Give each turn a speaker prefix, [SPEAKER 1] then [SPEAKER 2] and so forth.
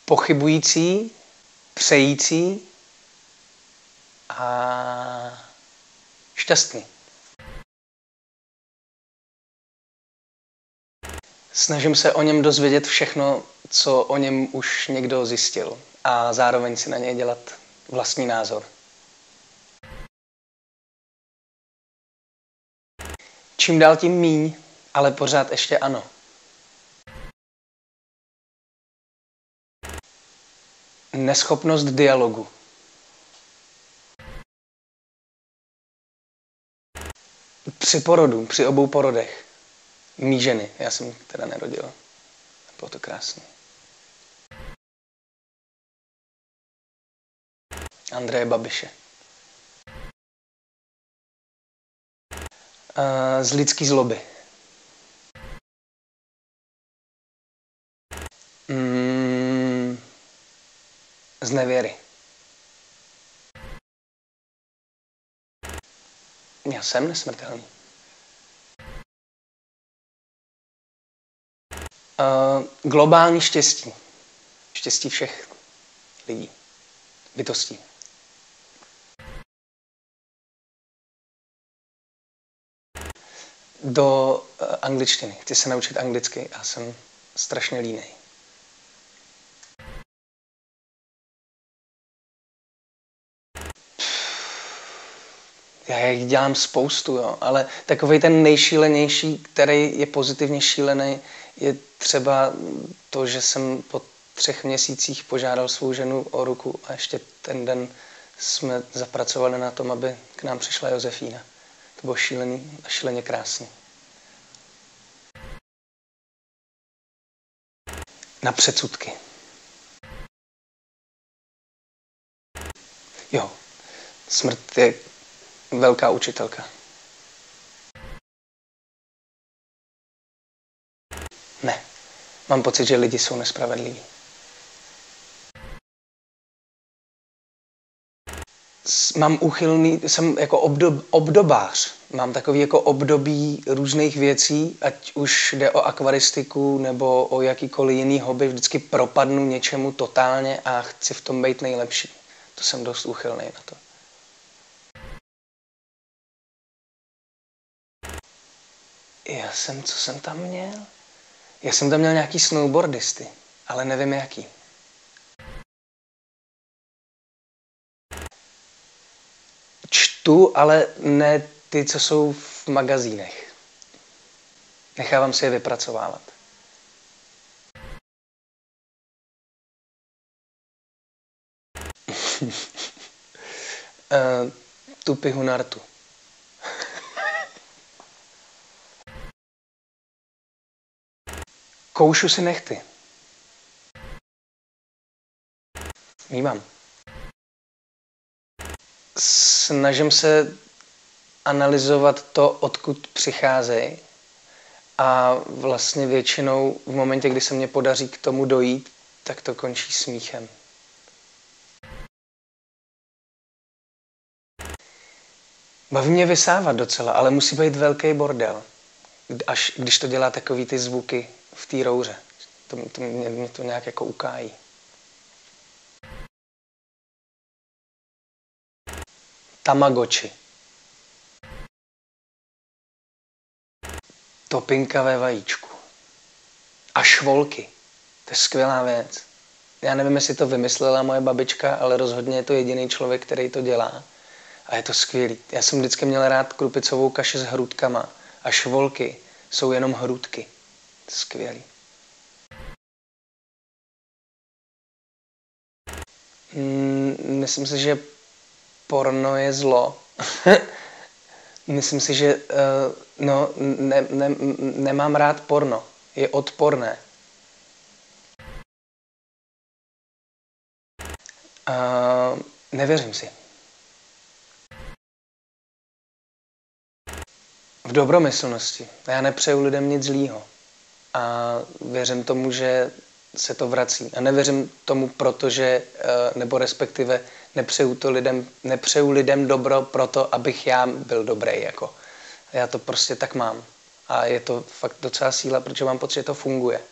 [SPEAKER 1] pochybující, přející a šťastný. Snažím se o něm dozvědět všechno, co o něm už někdo zjistil a zároveň si na něj dělat vlastní názor. Čím dál tím míň, ale pořád ještě ano. Neschopnost dialogu. Při porodu, při obou porodech. Mý ženy, já jsem teda nerodil. Bylo to krásné. Andreje Babiše. Z lidský zloby. Z nevěry. Já jsem nesmrtelný. Globální štěstí. Štěstí všech lidí. Bytostí. Do angličtiny. Chci se naučit anglicky a jsem strašně línej. Já jich dělám spoustu, jo, ale takovej ten nejšílenější, který je pozitivně šílený, je třeba to, že jsem po 3 měsících požádal svou ženu o ruku a ještě ten den jsme zapracovali na tom, aby k nám přišla Josefína. To bylo šílený a šíleně krásný. Na předsudky. Jo, smrt je velká učitelka. Ne, mám pocit, že lidi jsou nespravedliví. Jsem jako obdobář. Mám takový jako období různých věcí, ať už jde o akvaristiku nebo o jakýkoliv jiný hobby, vždycky propadnu něčemu totálně a chci v tom být nejlepší. To jsem dost úchylný na to. Co jsem tam měl? Já jsem tam měl nějaký snowboardisty, ale nevím jaký. Čtu, ale ne ty, co jsou v magazínech. Nechávám si je vypracovávat. Tu pihu na rtu. Koušu si nehty. Mívám. Snažím se analyzovat to, odkud přicházejí. A vlastně většinou v momentě, kdy se mně podaří k tomu dojít, tak to končí smíchem. Baví mě vysávat docela, ale musí být velký bordel. Až když to dělá takový ty zvuky v té rouře. Mě to nějak jako ukájí. Tamagotchi. Topinka ve vajíčku. A švolky. To je skvělá věc. Já nevím, jestli to vymyslela moje babička, ale rozhodně je to jediný člověk, který to dělá. A je to skvělý. Já jsem vždycky měl rád krupicovou kaši s hrudkama. A švolky jsou jenom hrudky. Skvělý. Myslím si, že porno je zlo. Myslím si, že nemám rád porno. Je odporné. Nevěřím si. V dobromyslnosti. Já nepřeju lidem nic zlýho. A věřím tomu, že se to vrací. A nevěřím tomu, nebo respektive nepřeju lidem dobro proto, abych já byl dobrý. Jako. Já to prostě tak mám. A je to fakt docela síla, protože mám pocit, že to funguje.